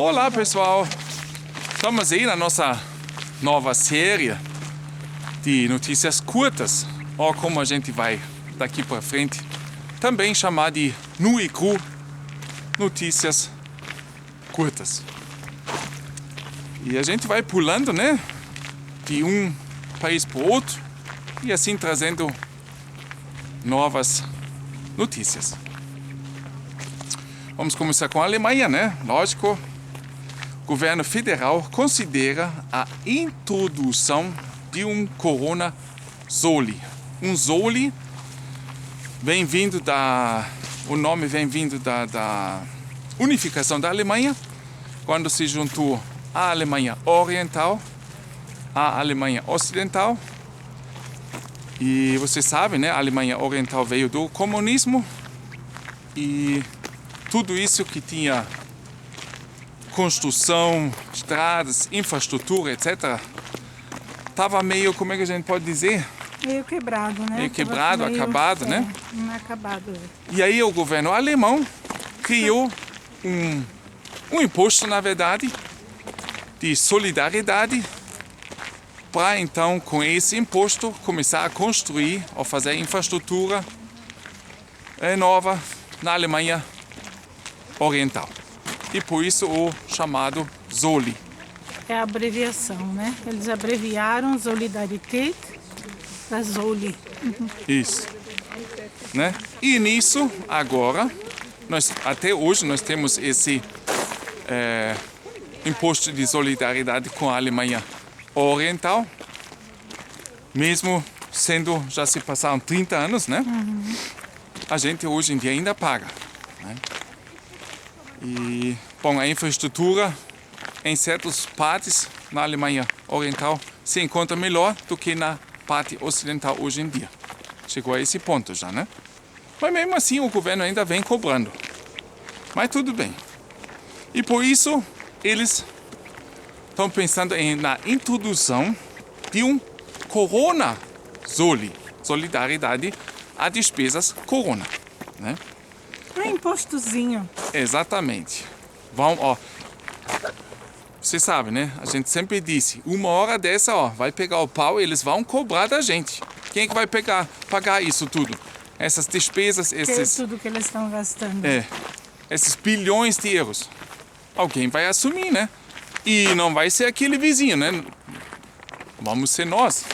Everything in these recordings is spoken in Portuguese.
Olá pessoal, estamos aí na nossa nova série de notícias curtas, ou como a gente vai daqui para frente também chamar de nu e cru notícias curtas. E a gente vai pulando, né, de um país para o outro e assim trazendo novas notícias. Vamos começar com a Alemanha, né? Lógico, o governo federal considera a introdução de um Corona Soli. Um Soli o nome vem vindo da unificação da Alemanha, quando se juntou a Alemanha Oriental à Alemanha Ocidental. E você sabe, né? A Alemanha Oriental veio do comunismo e tudo isso que tinha construção, estradas, infraestrutura, etc., estava meio, como é que a gente pode dizer? Meio quebrado, né? Meio quebrado, acabado, né? Inacabado. E aí o governo alemão criou um imposto, na verdade, de solidariedade, para então, com esse imposto, começar a construir ou fazer infraestrutura nova na Alemanha Oriental. E por isso o chamado Soli. É a abreviação, né? Eles abreviaram Solidarität para Soli. Isso. Né? E nisso, agora, até hoje nós temos esse imposto de solidariedade com a Alemanha Oriental, mesmo sendo, já se passaram 30 anos, né? A gente hoje em dia ainda paga. Né? E, bom, a infraestrutura em certas partes na Alemanha Oriental se encontra melhor do que na parte ocidental hoje em dia. Chegou a esse ponto já, né? Mas mesmo assim o governo ainda vem cobrando. Mas tudo bem. E por isso eles estão pensando na introdução de um Corona Soli, solidariedade a despesas Corona, né? É um impostozinho. Exatamente. Você sabe, né? A gente sempre disse, uma hora dessa, vai pegar o pau e eles vão cobrar da gente. Quem é que vai pagar isso tudo? Essas despesas, Tudo que eles estão gastando. Esses bilhões de euros. Alguém vai assumir, né? E não vai ser aquele vizinho, né? Vamos ser nós,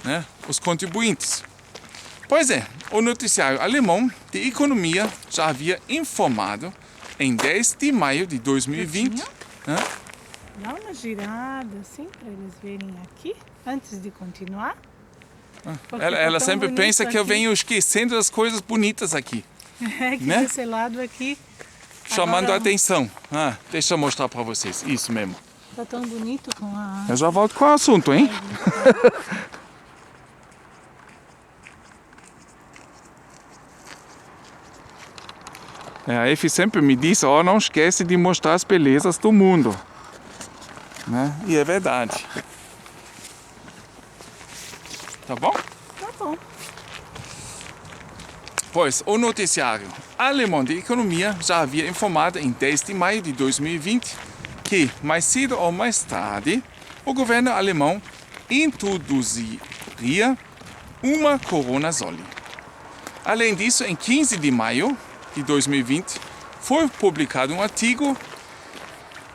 né? Os contribuintes. Pois é, o noticiário alemão de economia já havia informado em 10 de maio de 2020. Né? Dá uma girada assim para eles verem aqui, antes de continuar. Ela sempre pensa que eu venho esquecendo as coisas bonitas aqui. É que né? desse lado aqui... Chamando agora, a atenção. Deixa eu mostrar para vocês. Isso mesmo. Tá tão bonito com a... Eu já volto com o assunto, hein? A Efi sempre me diz, não esquece de mostrar as belezas do mundo. Né? E é verdade. Tá bom? Tá bom. Pois, o noticiário alemão de economia já havia informado em 10 de maio de 2020 que, mais cedo ou mais tarde, o governo alemão introduziria uma Corona Soli. Além disso, em 15 de maio de 2020, foi publicado um artigo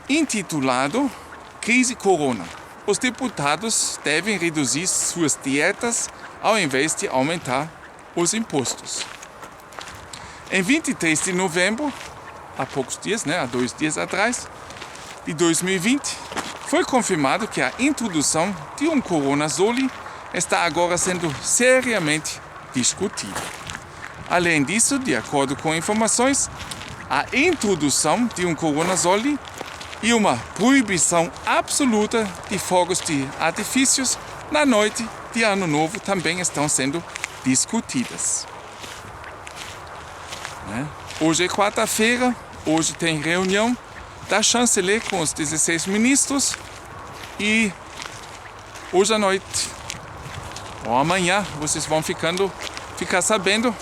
intitulado Crise Corona. Os deputados devem reduzir suas dietas ao invés de aumentar os impostos. Em 23 de novembro, há poucos dias, há 2 dias atrás, de 2020, foi confirmado que a introdução de um Corona Soli está agora sendo seriamente discutida. Além disso, de acordo com informações, a introdução de um Corona Soli e uma proibição absoluta de fogos de artifícios na noite de Ano Novo também estão sendo discutidas. Hoje é quarta-feira, hoje tem reunião da chanceler com os 16 ministros e hoje à noite ou amanhã vocês vão ficar sabendo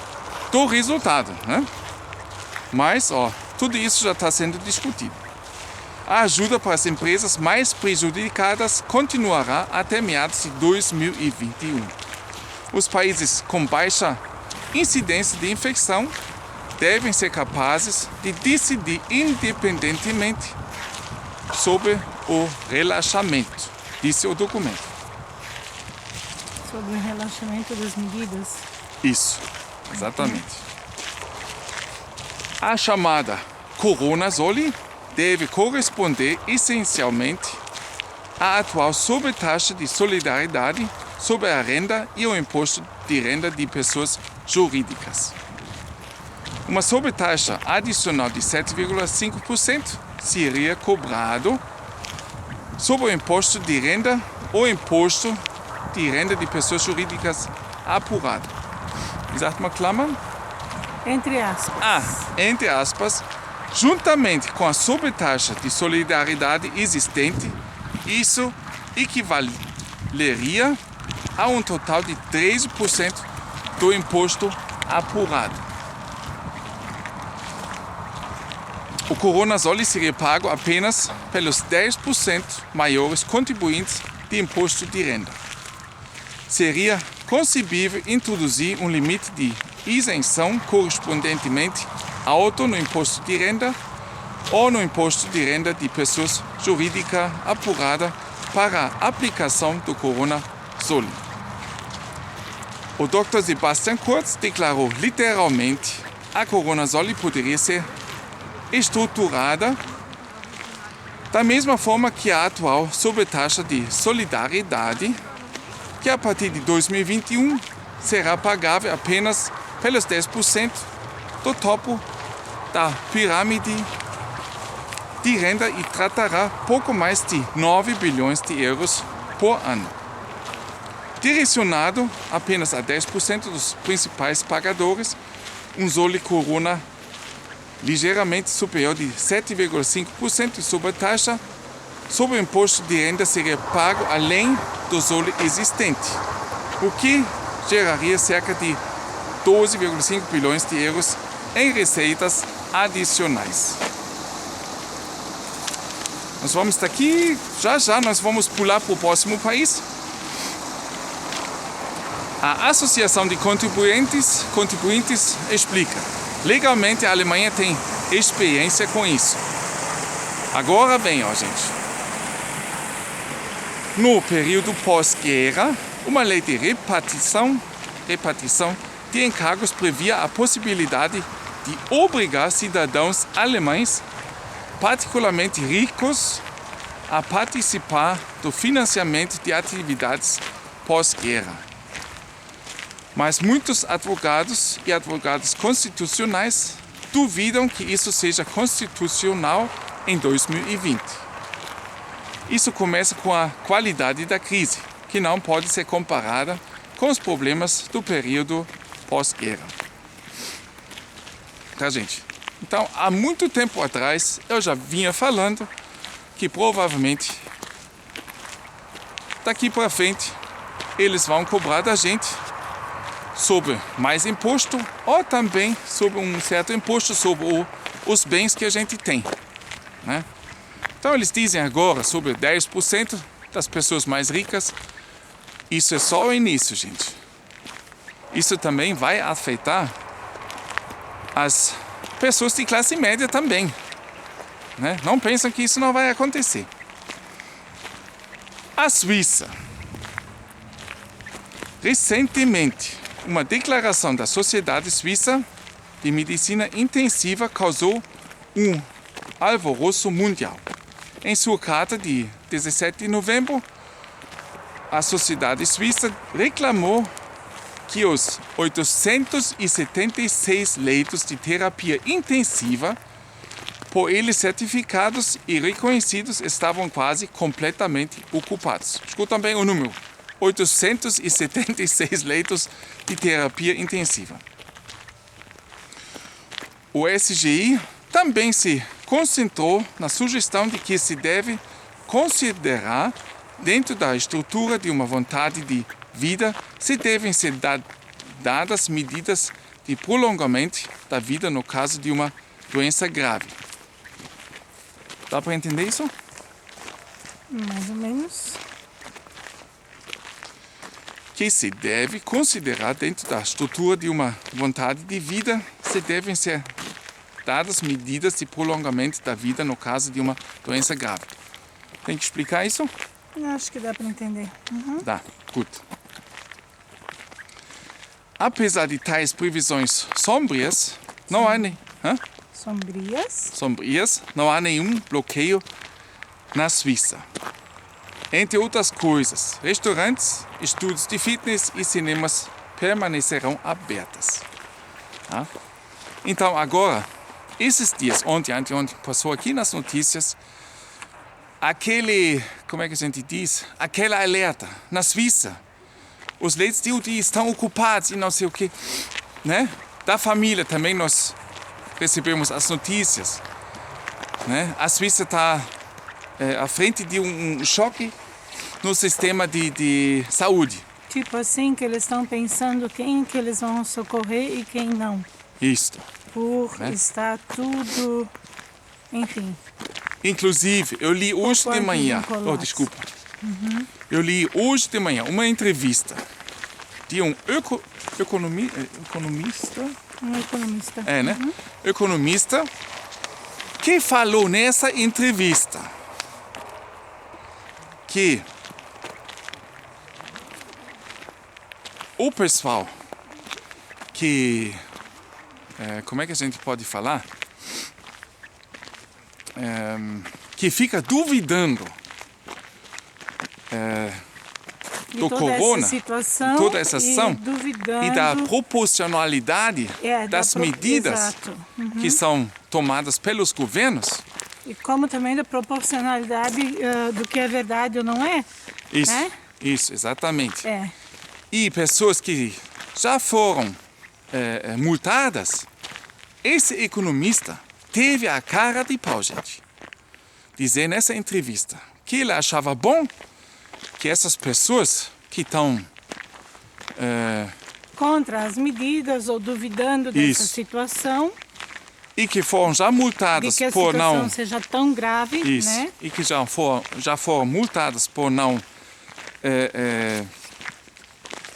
do resultado, né? Mas, tudo isso já está sendo discutido. a ajuda para as empresas mais prejudicadas continuará até meados de 2021. Os países com baixa incidência de infecção devem ser capazes de decidir independentemente sobre o relaxamento, disse o documento. Sobre o relaxamento das medidas. Isso, exatamente. A chamada Coronasoli deve corresponder essencialmente à atual sobretaxa de solidariedade sobre a renda e o imposto de renda de pessoas jurídicas. Uma sobretaxa adicional de 7,5% seria cobrado sobre o imposto de renda ou imposto de renda de pessoas jurídicas apurado. Wie sagt man Klammern? Entre aspas. Entre aspas, juntamente com a sobretaxa de solidariedade existente, isso equivaleria a um total de 13% do imposto apurado. O Coronasoli seria pago apenas pelos 10% maiores contribuintes de imposto de renda. Seria concebível introduzir um limite de isenção correspondentemente alto no imposto de renda ou no imposto de renda de pessoas jurídicas apurada para a aplicação do Coronasoli. O Dr. Sebastian Kurz declarou literalmente que a Coronasoli poderia ser estruturada da mesma forma que a atual sobretaxa de solidariedade, que a partir de 2021 será pagável apenas pelos 10% do topo da pirâmide de renda e tratará pouco mais de 9 bilhões de euros por ano. Direcionado apenas a 10% dos principais pagadores, um Soli Corona ligeiramente superior de 7,5% de sobretaxa sobre o imposto de renda seria pago além do Soli existente, o que geraria cerca de 12,5 bilhões de euros em receitas adicionais. Nós vamos daqui, já nós vamos pular para o próximo país. A Associação de Contribuintes explica. Legalmente a Alemanha tem experiência com isso. Agora vem, gente. No período pós-guerra, uma lei de repartição de encargos previa a possibilidade de obrigar cidadãos alemães, particularmente ricos, a participar do financiamento de atividades pós-guerra. Mas muitos advogados e advogadas constitucionais duvidam que isso seja constitucional em 2020. Isso começa com a qualidade da crise, que não pode ser comparada com os problemas do período pós-guerra. Tá, gente? Então, há muito tempo atrás, eu já vinha falando que provavelmente daqui para frente eles vão cobrar da gente sobre mais imposto ou também sobre um certo imposto sobre os bens que a gente tem, né? Então eles dizem agora sobre 10% das pessoas mais ricas. Isso é só o início, gente. Isso também vai afetar as pessoas de classe média também, né? Não pensam que isso não vai acontecer. A Suíça. Recentemente, uma declaração da Sociedade Suíça de Medicina Intensiva causou um alvoroço mundial. Em sua carta de 17 de novembro, a Sociedade Suíça reclamou que os 876 leitos de terapia intensiva, por eles certificados e reconhecidos, estavam quase completamente ocupados. Escutam bem o número. 876 leitos de terapia intensiva. O SGI também se concentrou na sugestão de que se deve considerar, dentro da estrutura de uma vontade de vida, se devem ser dadas medidas de prolongamento da vida no caso de uma doença grave. Dá para entender isso? Mais ou menos. Que se deve considerar dentro da estrutura de uma vontade de vida, se devem ser dadas medidas de prolongamento da vida no caso de uma doença grave. Tem que explicar isso? Acho que dá para entender. Dá, gut. Apesar de tais previsões sombrias, não há não há nenhum bloqueio na Suíça. Entre outras coisas, restaurantes, estúdios de fitness e cinemas permanecerão abertos. Tá? Então, agora, esses dias, ontem, passou aqui nas notícias, como é que a gente diz? Aquela alerta na Suíça. Os leitos de UTI estão ocupados e não sei o quê. Né? Da família também nós recebemos as notícias. Né? A Suíça está à frente de um choque no sistema de saúde. Tipo assim, que eles estão pensando quem que eles vão socorrer e quem não. Isto. Por estar tudo... Enfim. Inclusive, eu li hoje de manhã... desculpa. Eu li hoje de manhã uma entrevista de um economista... Um economista. Né? Economista que falou nessa entrevista que o pessoal que... como é que a gente pode falar? Que fica duvidando do corona, toda essa situação e da proporcionalidade das medidas que são tomadas pelos governos. E como também da proporcionalidade do que é verdade ou não é. Isso, isso, exatamente. E pessoas que já foram multadas, esse economista teve a cara de pau, gente. Dizer nessa entrevista que ele achava bom que essas pessoas que estão... contra as medidas ou duvidando dessa situação... E que foram já multadas de que a por situação não... seja tão grave, né? E que já foram multadas por não...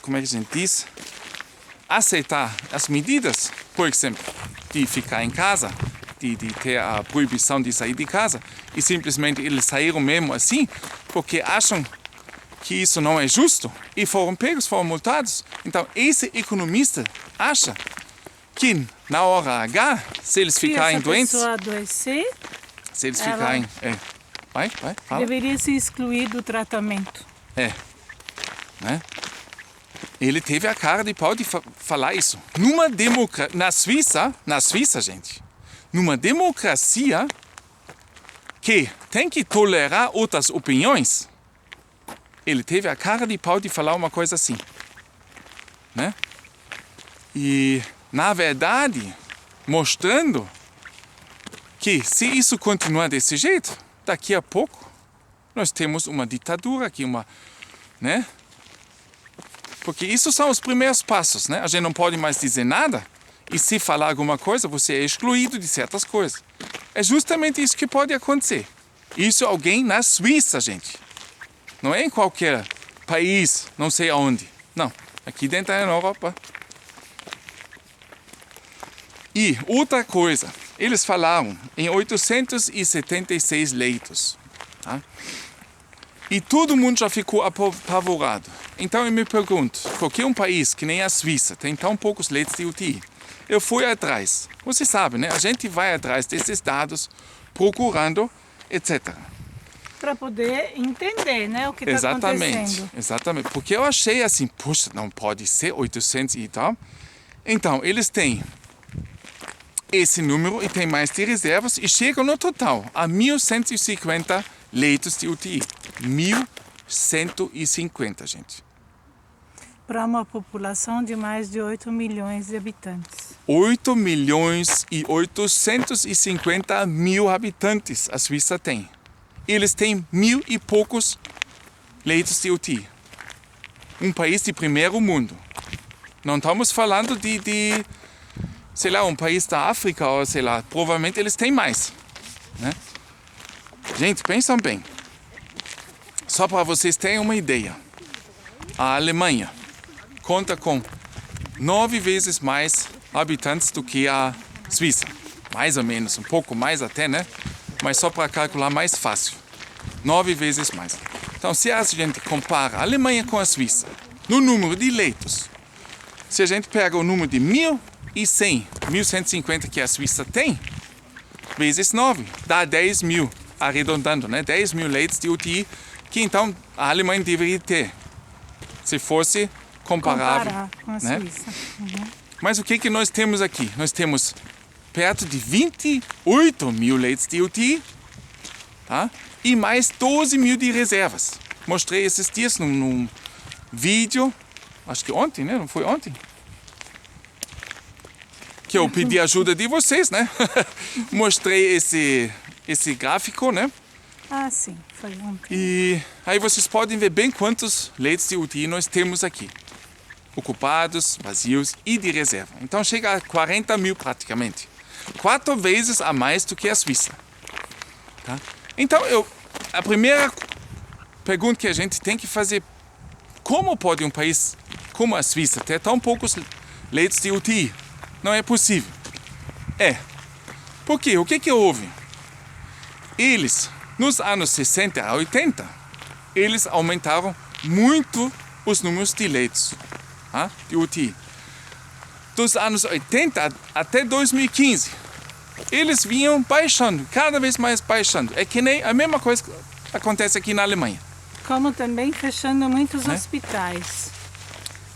como é que a gente diz? Aceitar as medidas, por exemplo, de ficar em casa, de ter a proibição de sair de casa, e simplesmente eles saíram mesmo assim, porque acham que isso não é justo, e foram pegos, foram multados. Então, esse economista acha que na hora H, se eles ficarem doentes... Se essa pessoa adoecer, se eles ficarem... Vai, fala. Deveria se excluir do tratamento. Né? Ele teve a cara de pau de falar isso. Na Suíça, gente, numa democracia que tem que tolerar outras opiniões, ele teve a cara de pau de falar uma coisa assim. Né? E, na verdade, mostrando que se isso continuar desse jeito, daqui a pouco nós temos uma ditadura aqui, né? Porque isso são os primeiros passos, né? A gente não pode mais dizer nada e se falar alguma coisa, você é excluído de certas coisas. É justamente isso que pode acontecer. Isso alguém na Suíça, gente. Não é em qualquer país, não sei aonde. Não, aqui dentro da Europa. E outra coisa, eles falaram em 876 leitos. Tá? E todo mundo já ficou apavorado. Então eu me pergunto, por que um país que nem a Suíça tem tão poucos leitos de UTI? Eu fui atrás. Você sabe, né? A gente vai atrás desses dados, procurando, etc. Para poder entender, né, o que está acontecendo. Exatamente. Porque eu achei assim, puxa, não pode ser 800 e tal. Então, eles têm esse número e tem mais de reservas e chegam no total a 1.150 leitos de UTI. 1.150, gente. Para uma população de mais de 8 milhões de habitantes. 8 milhões e 850 mil habitantes a Suíça tem. Eles têm 1.000 e poucos leitos de UTI. Um país de primeiro mundo. Não estamos falando de sei lá, um país da África, ou sei lá, provavelmente eles têm mais. Né? Gente, pensam bem. Só para vocês terem uma ideia. A Alemanha conta com 9 vezes mais habitantes do que a Suíça. Mais ou menos, um pouco mais até, né? Mas só para calcular mais fácil. 9 vezes mais. Então, se a gente compara a Alemanha com a Suíça, no número de leitos, se a gente pega o número de 1.100, 1.150 que a Suíça tem, vezes 9, dá 10 mil, arredondando, né? 10 mil leitos de UTI, que então a Alemanha deveria ter, se fosse comparável. Comparar com a né? Suíça. Mas o que nós temos aqui? Nós temos perto de 28 mil leitos de UTI, tá? E mais 12 mil de reservas. Mostrei esses dias num vídeo, acho que ontem, né? Não foi ontem? Que eu pedi ajuda de vocês, né? Mostrei esse gráfico, né? Ah, sim, foi ontem. E aí vocês podem ver bem quantos leitos de UTI nós temos aqui. Ocupados, vazios e de reserva. Então chega a 40 mil praticamente. 4 vezes a mais do que a Suíça. Tá? Então a primeira pergunta que a gente tem que fazer: como pode um país como a Suíça ter tão poucos leitos de UTI? Não é possível. Por quê? O que houve? Eles, nos anos 60 a 80, eles aumentaram muito os números de leitos de UTI. Dos anos 80 até 2015, eles vinham baixando, cada vez mais baixando. É que nem a mesma coisa que acontece aqui na Alemanha. Como também fechando muitos hospitais.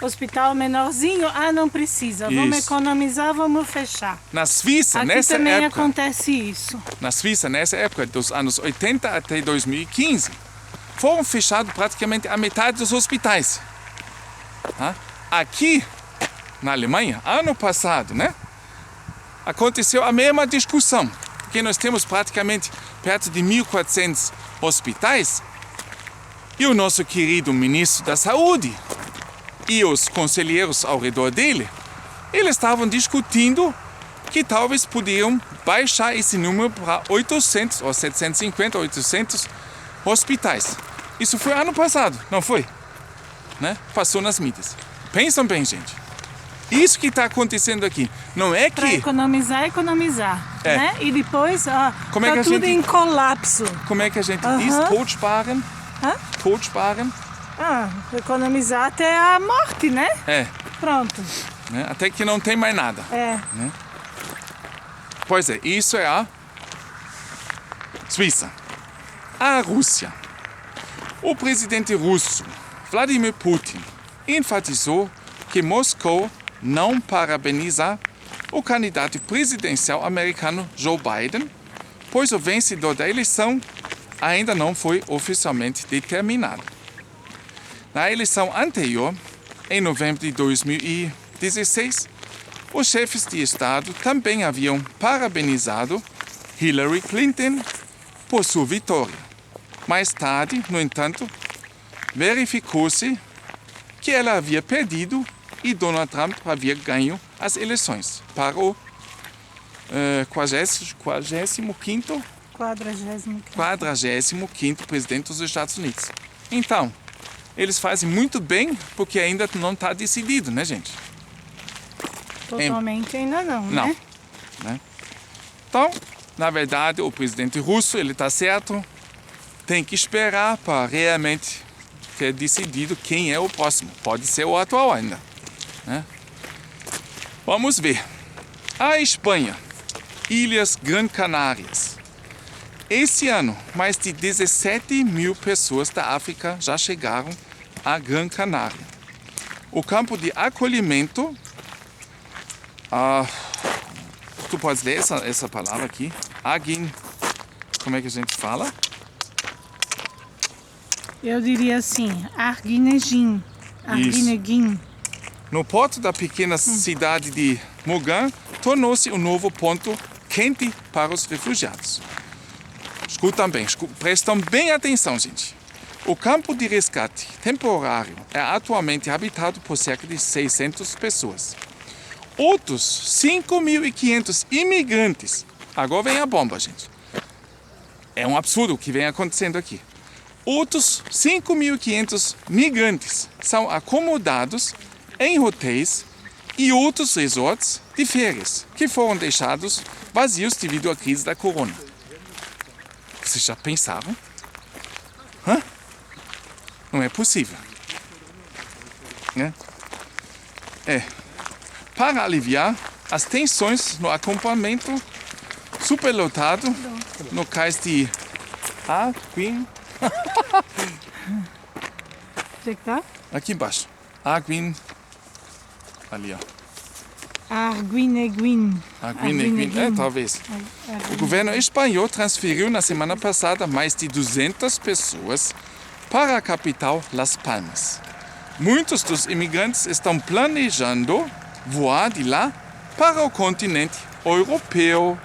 Hospital menorzinho, não precisa. Vamos Isso. economizar, vamos fechar. Na Suíça, Aqui nessa também época, acontece isso. na Suíça, nessa época, dos anos 80 até 2015, foram fechados praticamente a metade dos hospitais. Aqui, na Alemanha, ano passado, né, aconteceu a mesma discussão, porque nós temos praticamente perto de 1.400 hospitais e o nosso querido ministro da Saúde e os conselheiros ao redor dele, eles estavam discutindo que talvez podiam baixar esse número para 800 ou 750, 800 hospitais. Isso foi ano passado, não foi? Né? Passou nas mídias. Pensam bem, gente. Isso que está acontecendo aqui. Não é Para que... economizar, né? E depois Como é que a tudo gente- em colapso. Como é que a gente diz? Totsparen? Totsparen? Economizar até a morte, né? Pronto. Né? Até que não tem mais nada. Pois é, isso é a Suíça. A Rússia. O presidente russo, Vladimir Putin, enfatizou que Moscou não parabeniza o candidato presidencial americano Joe Biden, pois o vencedor da eleição ainda não foi oficialmente determinado. Na eleição anterior, em novembro de 2016, os chefes de Estado também haviam parabenizado Hillary Clinton por sua vitória. Mais tarde, no entanto, verificou-se que ela havia perdido e Donald Trump havia ganho as eleições para o 45º presidente dos Estados Unidos. Então, eles fazem muito bem porque ainda não está decidido, né, gente? Totalmente ainda não, Não. né? Então, na verdade, o presidente russo, ele está certo, tem que esperar para realmente ter decidido quem é o próximo. Pode ser o atual ainda, né? Vamos ver. A Espanha, Ilhas Gran Canárias. Esse ano, mais de 17 mil pessoas da África já chegaram a Gran Canária. O campo de acolhimento, tu pode ler essa palavra aqui, como é que a gente fala? Eu diria assim, Arguineguin. No porto da pequena cidade de Mogan, tornou-se um novo ponto quente para os refugiados. Prestam bem atenção, gente. O campo de resgate temporário é atualmente habitado por cerca de 600 pessoas. Outros 5.500 imigrantes, agora vem a bomba, gente, É um absurdo o que vem acontecendo aqui. Outros 5.500 migrantes são acomodados em hotéis e outros resorts de férias que foram deixados vazios devido à crise da corona. Vocês já pensaram? Não é possível. Né? Para aliviar as tensões no acampamento superlotado no cais de Arguin. Onde é que tá? Aqui embaixo. Arguin. Ali, ó. Arguineguin. Arguineguin. Talvez. O governo espanhol transferiu na semana passada mais de 200 pessoas para a capital Las Palmas. Muitos dos imigrantes estão planejando voar de lá para o continente europeu.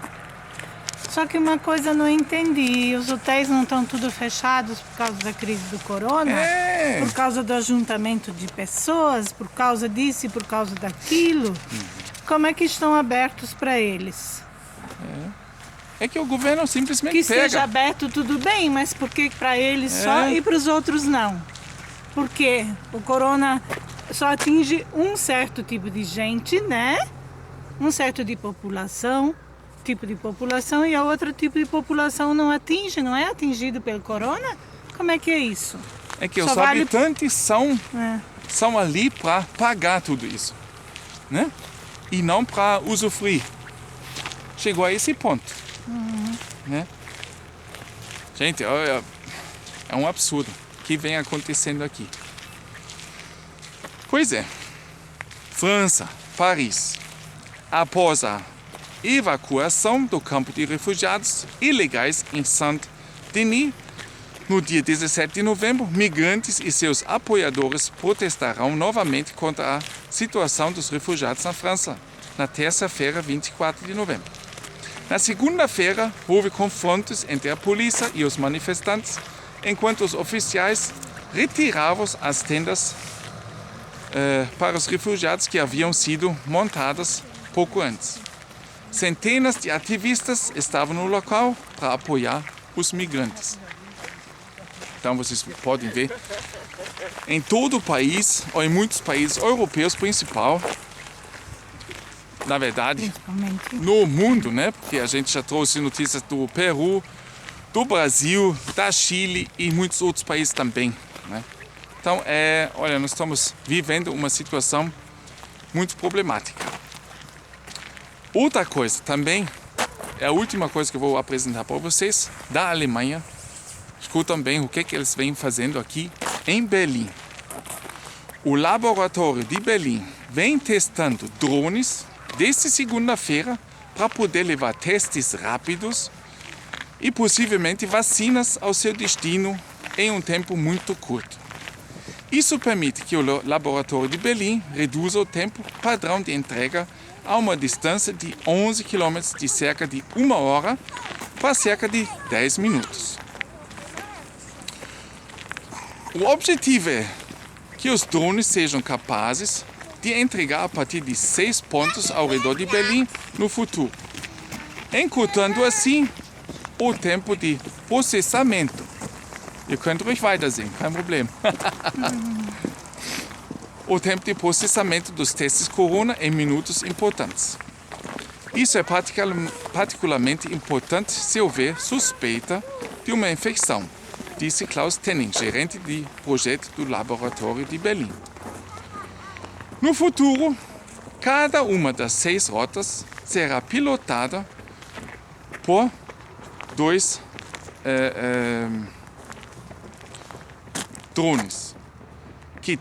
Só que uma coisa eu não entendi. Os hotéis não estão tudo fechados por causa da crise do corona? Por causa do ajuntamento de pessoas? Por causa disso e por causa daquilo? Como é que estão abertos para eles? É que o governo simplesmente Que pega. esteja aberto tudo bem, mas por que para eles só e para os outros não? Porque o corona só atinge um certo tipo de gente, né? Um certo tipo de população e a outro tipo de população não atinge, não é atingido pelo corona? Como é que é isso? É que Só os vale- habitantes são ali para pagar tudo isso, né? E não para usufruir. Chegou a esse ponto. Né? Gente, olha, é um absurdo o que vem acontecendo aqui. Pois é, França, Paris, após a evacuação do campo de refugiados ilegais em Saint-Denis, no dia 17 de novembro, migrantes e seus apoiadores protestarão novamente contra a situação dos refugiados na França, na terça-feira, 24 de novembro. Na segunda-feira, houve confrontos entre a polícia e os manifestantes, enquanto os oficiais retiravam as tendas para os refugiados que haviam sido montadas pouco antes. Centenas de ativistas estavam no local para apoiar os migrantes. Então vocês podem ver, em todo o país, ou em muitos países europeus principal, na verdade, Principalmente. no mundo, né? Porque a gente já trouxe notícias do Peru, do Brasil, da Chile e muitos outros países também, né? Então, olha, nós estamos vivendo uma situação muito problemática. Outra coisa também, é a última coisa que eu vou apresentar para vocês, da Alemanha. Escutam bem o que eles vêm fazendo aqui em Berlim. O laboratório de Berlim vem testando drones desde segunda-feira para poder levar testes rápidos e possivelmente vacinas ao seu destino em um tempo muito curto. Isso permite que o laboratório de Berlim reduza o tempo padrão de entrega a uma distância de 11 km de cerca de 1 hora para cerca de 10 minutos. O objetivo é que os drones sejam capazes de entregar a partir de 6 pontos ao redor de Berlim no futuro, encurtando assim o tempo de processamento. Ihr könnt ruhig weitersehen, kein Problem. O tempo de processamento dos testes corona em minutos importantes. Isso é particularmente importante se houver suspeita de uma infecção, disse Klaus Tenning, gerente de projeto do laboratório de Berlim. No futuro, cada uma das 6 rotas será pilotada por 2 drones, que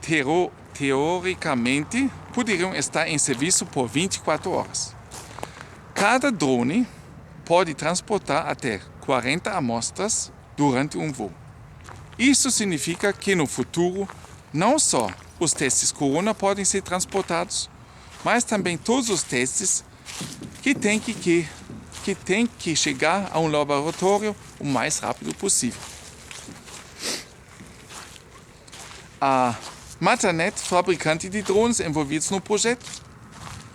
teoricamente poderiam estar em serviço por 24 horas. Cada drone pode transportar até 40 amostras durante um voo. Isso significa que no futuro, não só os testes corona podem ser transportados, mas também todos os testes que têm que chegar a um laboratório o mais rápido possível. A Matanet, fabricante de drones envolvidos no projeto,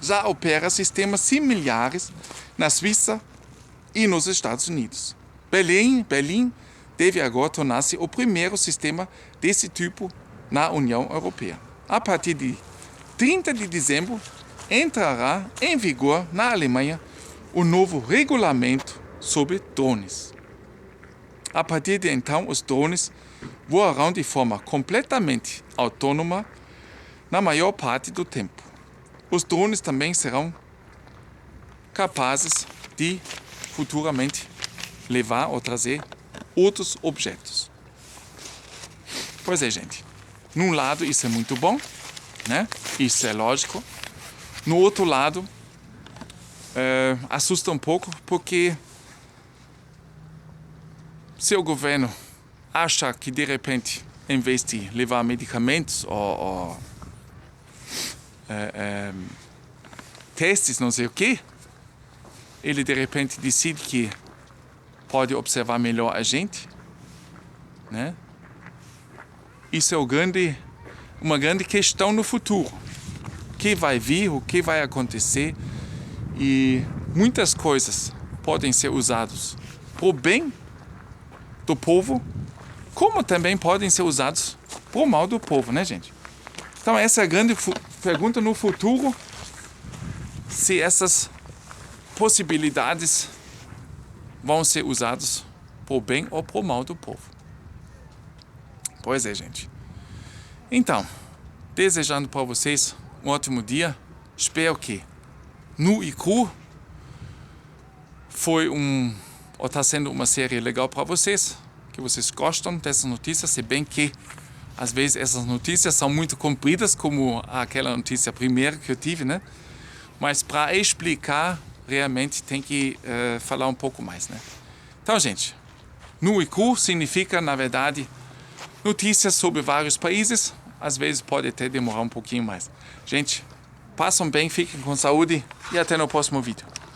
já opera sistemas similares na Suíça e nos Estados Unidos. Berlim deve agora tornar-se o primeiro sistema desse tipo na União Europeia. A partir de 30 de dezembro, entrará em vigor na Alemanha o novo regulamento sobre drones. A partir de então, os drones voarão de forma completamente autônoma na maior parte do tempo. Os drones também serão capazes de futuramente levar ou trazer outros objetos. Pois é, gente. Num lado isso é muito bom, né? Isso é lógico. No outro lado, assusta um pouco, porque se o governo acha que de repente, em vez de levar medicamentos ou testes, não sei o quê, ele de repente decide que pode observar melhor a gente, né? Isso é uma grande questão no futuro. O que vai vir, o que vai acontecer, e muitas coisas podem ser usadas para o bem do povo, como também podem ser usados para o mal do povo, né, gente? Então essa é a grande pergunta no futuro, se essas possibilidades vão ser usadas para o bem ou para o mal do povo. Pois é, gente. Então, desejando para vocês um ótimo dia. Espero que Nu e Cru foi ou está sendo uma série legal para vocês, que vocês gostam dessas notícias, se bem que às vezes essas notícias são muito compridas, como aquela notícia primeira que eu tive, né? Mas para explicar, realmente tem que falar um pouco mais, né? Então, gente, Nu e Cru significa, na verdade, notícias sobre vários países. Às vezes pode até demorar um pouquinho mais. Gente, passam bem, fiquem com saúde e até no próximo vídeo.